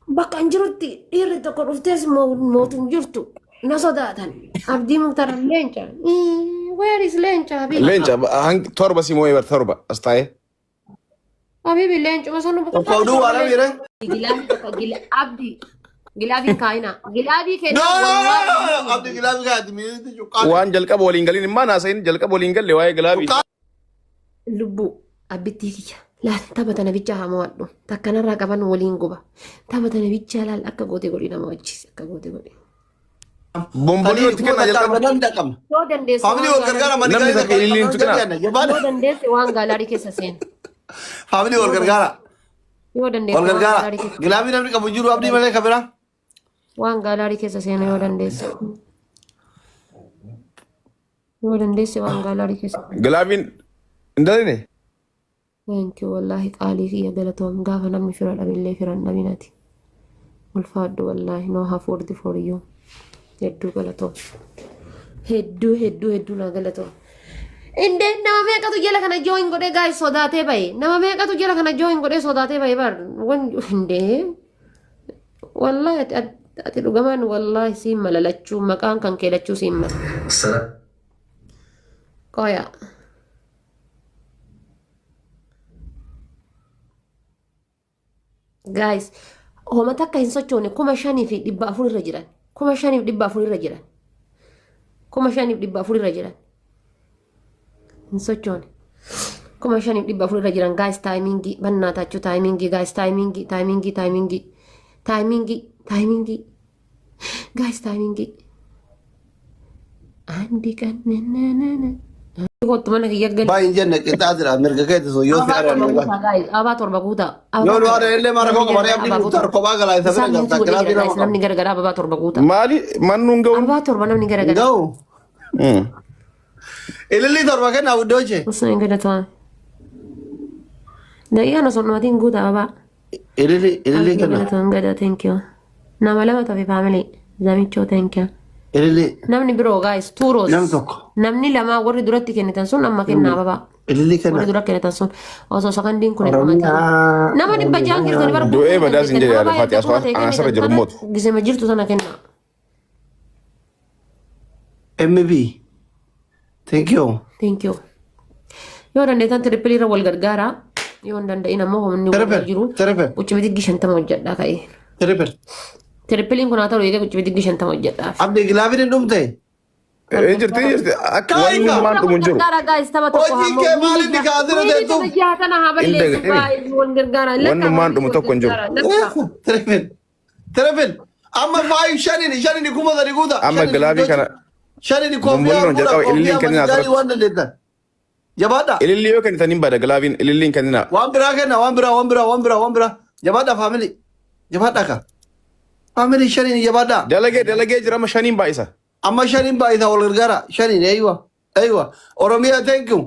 Bakka hin jirutti dhiirri tokko dhuftees mootum jirtu na sodaatan. Abdii Muktaar leenca. Where is leenca? Leenca torba si moo'ee bar torba as taa'ee. Habibi leencuma sun Oduu waan amire. Abdii gilaabii kaayina. Gilaabii No, keenya abdi gilaabii kaayati miiti cuqqaa. Waan jalqaba waliin galin immaa naasayin jalqaba waliin galle waa'ee gilaabii. lubbuu abbittii kiyya. Laal taphata nabicha haa mo'adhu. Takkanarraa qaban waliin guba. Taphata nabicha laal akka goote godhi nama wajjis akka goote godhi. Bombolii walitti kennaa jalqaba. Yoo dandeesse Family wal gargaara mani Namni gaa'ela takka ililliin tuqina. yoo dandeesse waan gaalaarii keessa seena. Family wal gargaara. Yoo dandeesse Wal waan gargaara. gaalaarii keessa Gilaabii namni qabu jiru abdii malee kabira. waan gaalaarii keessa seena yoo dandeesse. Yoo dandeesse waan gaalaarii keessa. Gilaabiin hin daline. Thank you wallahi qaalii kiyya galatoom gaafa namni fira dhabillee firan dhabinati. Ulfaadhu wallahi no have word for you. Hedduu galatoom. Hedduu na galatoom. Inde nama meeqatu jala kana join godhe guys sodaatee bahe. Nama meeqatu jala kana join godhe sodaatee bahe bar. Inde wallahi ati dhugamaan wallahi siin malalachuu maqaan kan keelachuu siin mala. Qoya. Guys, homa takka hin sochoone 5,400 irra jiran. 5,400 irra jiran. 5,400 irra jiran. Hin sochoone. 5,400 irra jiran guys timingii bannaa taachuu timingii guys timingii guys timingii. Andi kan Kottu mana kiyya gali. Baay'een jenne qixxaa jira mirga keetti sun yoo fi aadaan dhugaa. Abaa torba guutaa. Yoo nu aadaan illee mara koo qabaree abdii Muktaar kophaa galaa isa bira galtaa gilaabii nama qabu. Namni garagaraa abaa torba guutaa. Maali mannuun ga'uun. Abaa torba namni garagaraa. Ga'u. Ilillii torba kennaa guddoo jee. Osoo hin gadatamaa. Da'iyaa osoo namaatiin guutaa abaa. Ilillii kennaa. Gadatamaa gadaa thank you. Nama lama tafi faamilee zamichoo thank you. Ilillii. Namni biroo guys tuuroos. Nam tokko. Namni lama warri duratti kennitan sun amma kennaa abaa. Ilillii Warri kennaa. dura kennitan sun osoo sakandiin kun hirmaatan. Nama dhibba jaan keessatti bara Du'ee badaa sin jedhe yaada Faati asirra jiru mootu. Gisema jirtu sana kennaa. MB. Thank you. Thank you. Yoo dandeettan trippilii irra wal gargaaraa. Yoo hin danda'in ammoo humni wal jiru. Terepel. Quccimi diggi 50 hojjedhaa ka'ee. Terepel. Trippiliin kun haa ta'u eegee quccimi diggi 50 hojjedhaa. Abdii gilaabiin hin dhumte. Jirti akka wanni maan dhumu hin jiru. Hojii kee maal inni kaasira teessuuf? Wanni maan dhumu tokko hin jiru. Terepel. Terepel. Amma faayi shanin kuma sadi guuta. Amma gilaabii kana Shanin Bombolii koofiyyaa jalqaba fuudha ililliin koofiyyaa kennaa masjidanii turatti. waan dandeettan. Jabaadha. ilillii yoo kennitan hin bada gilaabiin ililliin kennina. Waan biraa kenna waan biraa. Jabaadha faamili. Jabaadha ka. Faamili shanin jabaadha. Dalagee jira amma shaniin baay'isa. Amma shanin baay'isa wal gargaara. Shanin eeywa. Oromiyaa thank you.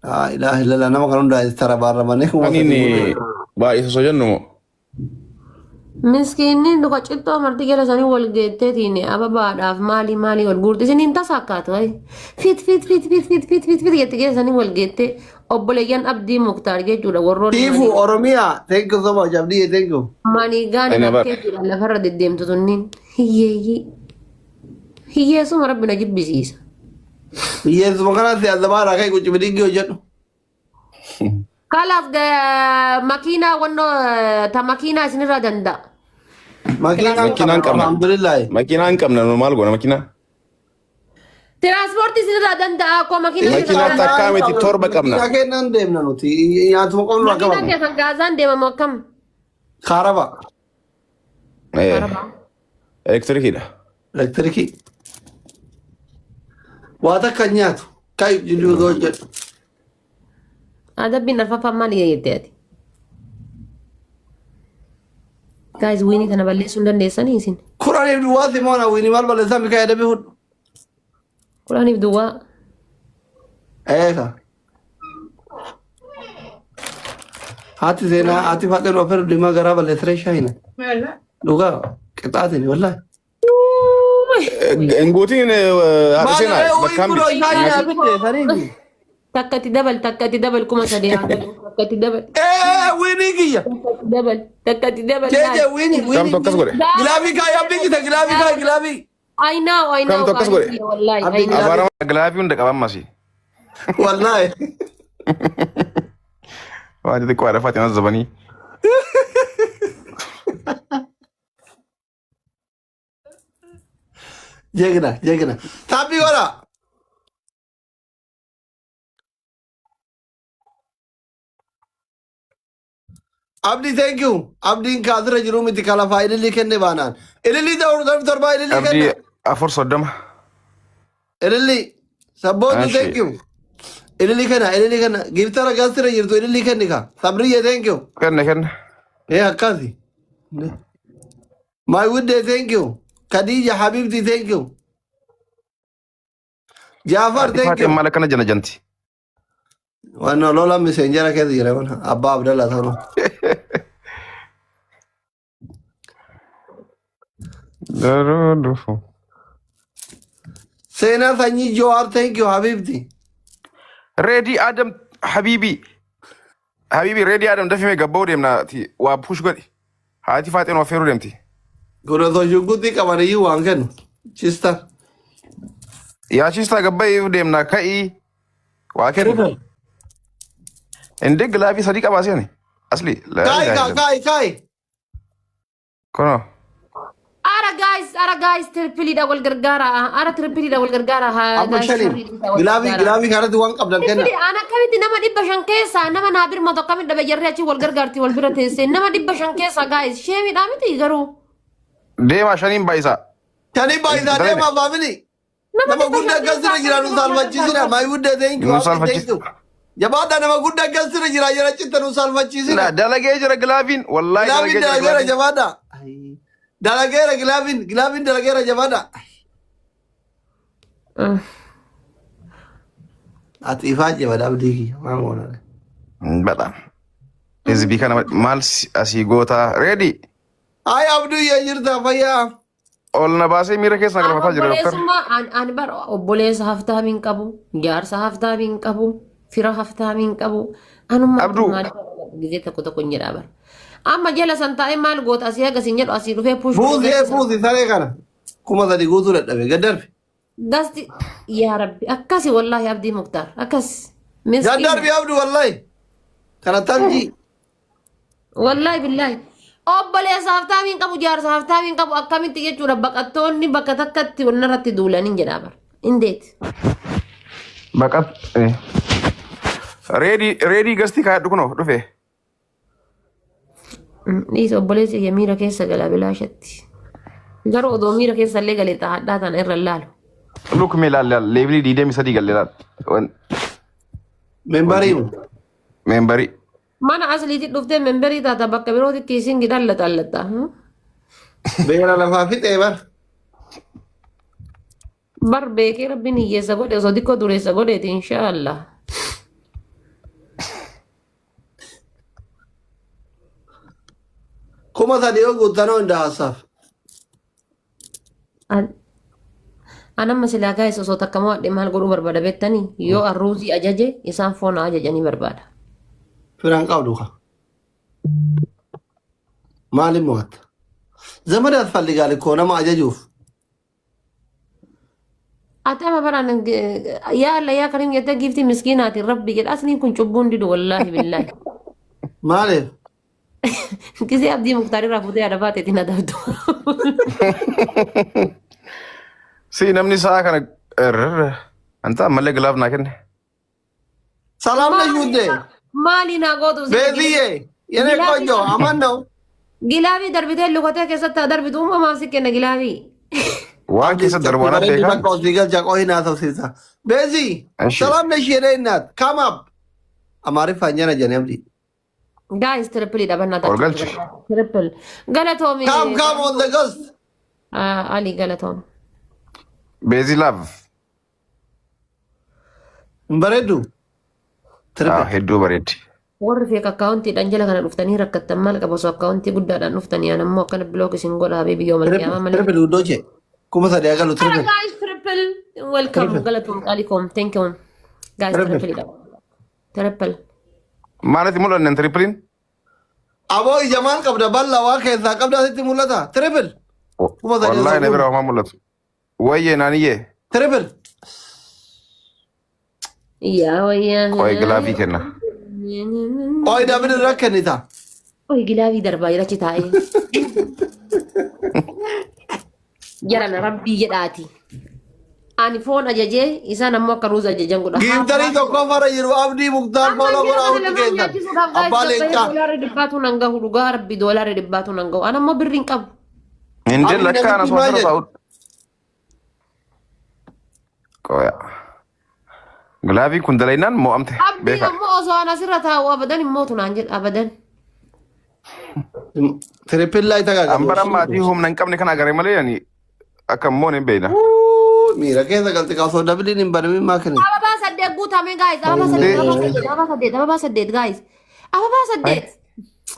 Laa ilaaha illallah nama kan hundaa tara baarramanii. Aniin baay'isa soo jennu moo. Miskiinni duka cittoo marti jala sanii wal geetteetiin ababaadhaaf maali wal guurti isiniin tasa akkaatu fit jetti geessa sanii wal geettee obboleeyyan abdii muktaar jechuudha warroonni Tiifu Oromiyaa thank you so much abdii thank you. maniigaan bakkee jira lafarra deddeemtu tunniin hiyyeessuma rabbi na jibbisiisa. Hiyyeessuma kanaatti azabaadhaa ka'e qucci bidingii hojjedhu. Kalaaf makiinaa wannoo ta makiinaa isinirraa danda'a. Makiinaan qabna. Alhamdulillah. Makiinaa hin qabna maal goona makiinaa. Tiraanspoortii isinirraa danda'a akkoo makiinaa Makiinaa takkaa miti torba qabna. Makiinaa kennan deemna nuti nyaatuma qomnu akka makiinaa keessan gaazaan deemamu akkam. Kaaraba. Elektirikiidha. Elektirikii. Waa takka nyaatu. Kaayif jiluu hojjedhu. Adabbiin arfaffaan maali jettee ati? Guys, wiinii kana balleessuu hin dandeessanii isin? Kuraniif duwwaati moona wiini maal balleessaa mikaa edabee hodhu. Kudhaniif duwwaa. Eeka. Haati seenaa haati fadheen ofirra diimaa garaa balleessiree shaayina. Dhugaa qixxaatiin wallaahi. Ngootiin haadha seenaa bakkaan shaayina bitte saniifi. takkati dabal kuma sadii takkati dabal winii kiyya. takkati dabal Jeje winii Kam winii. tokkas godhe. Gilaafii kaayi abdii kita gilaafii kaayi gilaafii. I know Kam tokkas godhe. wallahi I Abdii know Abaarama gilaafii hunda qaban masi. Wallaahi. Waan xixiqqoo haadha Faaximaa zabanii. Jegna. Taapii godha. Abdii thank you. Abdiin kaasira jiru miti kalafaa ilillii kenne baanaan. Ilillii ta'uu torba ilillii Abdii kenne. 430. Ilillii sabbootu Ashi. thank you. Ilillii kana giftara gaasira jirtu ilillii kenni ka. Sabriyye thank you. Kenne. Akkasi. My good day thank you. Khadija Habibti thank you. Jafar thank Faaximaa you. maal akkana jana janti. Wannan lola messenger ke jira wannan Abba Abdallah Sano. Daruudufu. Sena Sanyi Johar thank you Habibti. Ready Adam Habibi. Habibi ready Adam dafi mai gabbau deemnaati waa push godhi. Haati Faaximaa feeruu deemti. Gura to shugutti kamari yu wangen. Chista. Yaa chistaa gabbai deemna ka'ii waa kennu. Inde gilaafii sadii qabaasee ani. Asli. Kai. Kono. ara guys triple da wal gargara ara triple da wal gargara ha Amma shalim. Gilafi kanatti waan qabdan kenna. triple ana kamitti nama 500 keessa nama naabir ma tokko min da bajarri achi wal gargaarti wal bira teesse nama 500 keessa guys shemi da miti garuu Deema shaniin baayisaa. Tani baay'isa deema family. Nama guddaa gasira jira nu salfachiisina. My good day thank you. Nu salfachiis- Jabaadha nama guddaa gasira jira jira citta nu salfachiisina. Dalagee jira gilaafiin. Wallaahi Gilaafin dalagee jira dalageera gilaafiin. jabaadha. Dalageera gilaafin dalageera jabaadha. Ati ifaa jabadha abdii kiyya maal goona. Badhaan. Hizbii kana maal asii gootaa. Ready. Ay abduu yaa jirta fayyaa. Ol na baasee miira keessa na galmataa jira doktar. Ani bar obboleessa haftaa min qabu, jaarsa haftaa min qabu, fira haftaa min qabu. Anuma Abduu. gizee tokko hin jedhaa bar. Amma jala san taa'ee maal goota asii haga sin jedhu asii dhufee push. Fuusi saree kana. Kuma sadi guutuu dadhabe gaddarbi. Gasti yaa rabbi akkasi wallahi abdii muktaar akkasi. Gaddarbi abduu wallahi. Kana tamjii. Wallahi billahi. Obboleessa haftaa min qabu, jaarsa haftaa min qabu akkamitti jechuudha baqattoonni bakka takkatti walirratti duulan hin jedhaa bar. Indeet. Baqat. Ready gastii kaayadhu kunoo dhufe. Dhiisa obboleessi iyya miira keessa gala bilaashatti. Garuu odoo miira keessa illee galee xaadhaa tana irra laalu. Luk mee laalla leebilii 23 galle laal. Membariimu. Meembarii. Mana asliitti dhuftee memberii taata bakka birootti kiisiin gidalla xallatta. Beera lafaa fixee bar. Bar beekee rabbiin hiyyeessa godhe osoo xiqqoo dureessa godheeti inshaallah. Kuma sadi yoo guuttanoo hin dahaasaaf. Anamma silaa gaa'es osoo takka mo'adhe maal godhuu barbaada beektanii yoo arruuzii ajaje isaan foon ajajanii barbaada. Firaan qabdu ka. Maaliin mo'atta? Zamadaat falligaali koo nama ajajuuf. Ati ama baraan yaa Allah yaa karim jettee giiftii miskiinaatiin rabbi jedha asliin kun cubbuun didu wallaahi billaahi. Maaliif? Kisee abdii muktaarirraa fuutee yaada baateetiin adabdu. Si namni sa'a kana anta ammallee gilaaf naa kenne. Salaam na shuuddee. Maali naa gootu Beeziyyee. Yenee qonjoo amannoo. Gilaafii darbitee lukatee keessatti darbitu uumamaaf si kenna gilaafii. Waan keessa darbu waan ta'e kan. Bakka osii galcha qo'ii naa tafsiisa. Beezii. Ashi. Salaam na ishee dheeyinaat. Come up. Amaariffaan jana jane abdii. Guys, triple dabannaa Ol galchi. Triple. Galatoomi. Come on the ghost. Ali galatoom. Beezii laaf. Hin bareeddu. Hedduu bareeddi. Warri feek akkaawuntiidhaan jala kana dhuftanii rakkattan maal qaba osoo akkaawuntii guddaadhaan dhuftanii aan ammoo akkana bilook isin godhaa bee biyyoo malqiyaamaa malee. Triple guddoo jee. Kuma sadii agalu Hello triple. guys, triple. Welcome. Galatoom qalikoom. Thank you. Guys, Triple. triple. تربل مالتي مولن ان تريبلين ابو جمال قبل بلا واكه قبل ست مولتا تريبل والله نبره ما مولت ويه نانيه تريبل يا ويا كوي غلافي كنا اوي دابن ركنيتا اوي غلافي دربا يرچ تاي جرنا ربي جداتي ani phone ajaje isa nammo karuza ajajan goda gintari to ko fara yiru abdi muktar bolo gora utti kenta abale ka dollar dibbatu nanga huduga rabbi dollar dibbatu nanga ana mo birrin qab indel lakka ana so saud koya غلافي كنت لينان مو امته بيكا مو اوزو انا سرتها وابدا موت نانجل ابدا تريبل لا يتاغا امبر ما تيهم ننكم نكنا غري ملي يعني اكم مون بينا ميرا كذا قلت كاسو دبلين امبرمي ما كان ابا صدق غوتا مي جايز ابا صدق جايز ابا صدق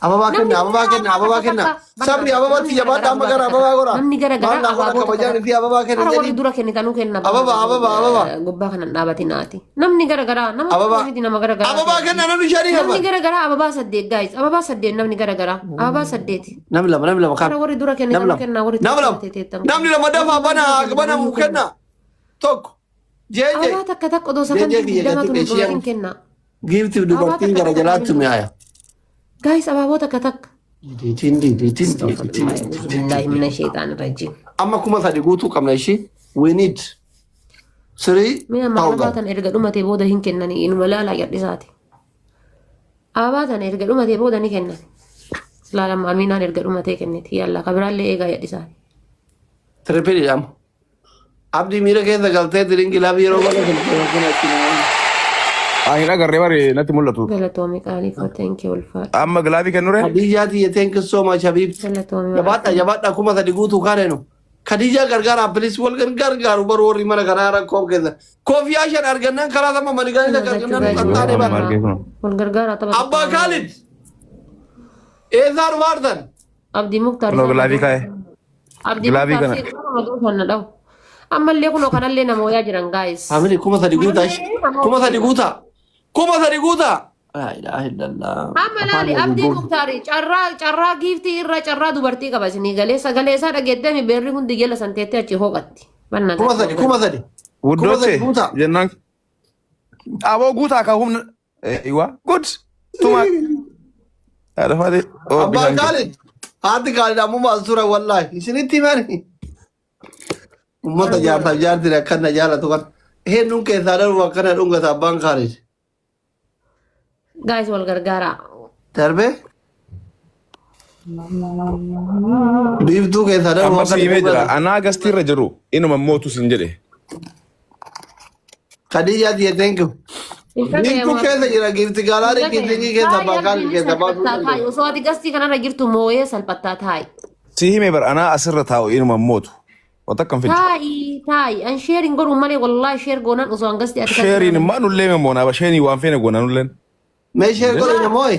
ababa kenna sabri ababa ti jabata magara ababa gora namni gara gara ababa ko bajani fi ababa kenna ara wali dura kenni kanu kenna ababa gobba kana nabati nati namni gara gara namni dina magara gara ababa kenna namni shari namni gara gara ababa sadde guys ababa sadde namni gara gara ababa saddeti namla ara wali dura kenni kanu kenna wali namni lama dafa bana mu kenna tok jeje ababa takka takko do sakan dama tun kenna gifti dubartin gara jalatu mi aya guys ababota katak ditin billahi minash shaitanir rajim amma kuma sadi gutu kamna shi we need siri me ababatan erga dumate boda hin kennani in walala yadisati ababatan erga dumate boda ni kennani lalam amina erga dumate kennati yalla kabralle ega yadisati trepeli am abdi mira ke da galte diringi la biro wala kena هنا قريبا نتي مولتو غلطومي قالي thank you الفات اما غلافي كنوره خديجه thank you so much habib غلطومي jabata kuma sadi gutu kaneno khadija gargara please wal gargaru barori mana garara ko keda kofi ashan arganan kala sama manigan da garganan tantane ba wal gargara taba abba khalid ezar wardan abdi mukhtar no غلافي كاي abdi غلافي كنا mukhtar daw amma le kuno kanalle na moya jiran guys amini kuma sadi guta la ilaha illallah amalali abdi muktari charra gifti irra charra dubarti qabasni galesa dhageddami berri hundi jala santete achi hoqatti banna kuma sadi ودوتي جنان ابو غوتا كهم ايوا جود توما هذا فادي abba khalid hadi khalid amu masura wallahi siniti mani ummata jaarti rakana jala to kan he nun ke sadar wa kana dunga sabban khalid guys wal gargara darbe biftu ke sadar wa بس يمدرا انا غستي رجرو انه مموتو سنجده khadija di thank you biftu ke sajira gifti galare gifti ke sabakal ke sabatu tai so ati gasti kana ragirtu moye salpatta tai سيهمي بر انا اسرتها انه مموتو وتكن في tai an sharing goru male wallahi share gonan uso an gasti ati شيرين ما نولي ممونا بشيني وان فين غونا نولن me share goli na moy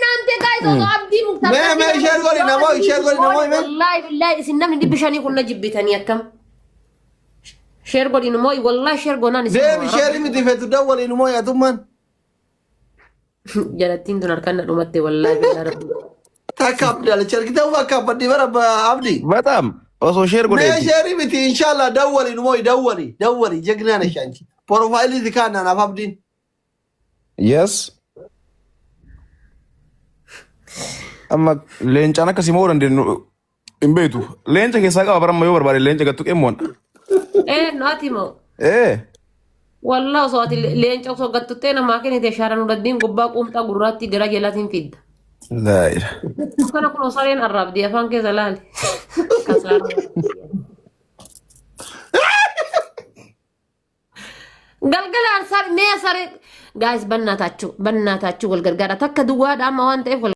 nante guys o abdi mukhtar me share goli na moy me wallahi billahi sinamni dibishani kunna jibbitani akam share goli na moy wallahi share gonan de mi share mi tifetu dawali no moy atumman jalatin dunar kanna dumatte wallahi billahi rabbi takap dal cerkita wa kapadi bara abdi بتام وسو شير me غودي share mi ti inshallah dawali no moy dawali jegna na shanki profile dikana na abdin يس اما لينچانا كسيمور اندي امبيتو لينچا كيساقا برام يوبر باري لينچا كتو امون natimo ايه والله صوتي لين شو قطتنا ما كان يتشارن ودين قبا قمت قراتي غرا جلاتين فيد لا اله كنا كنا صارين الراب دي فان كزلال كسر galgal ansar ne sare guys bannatachu wal gargara takka duwada amma wanta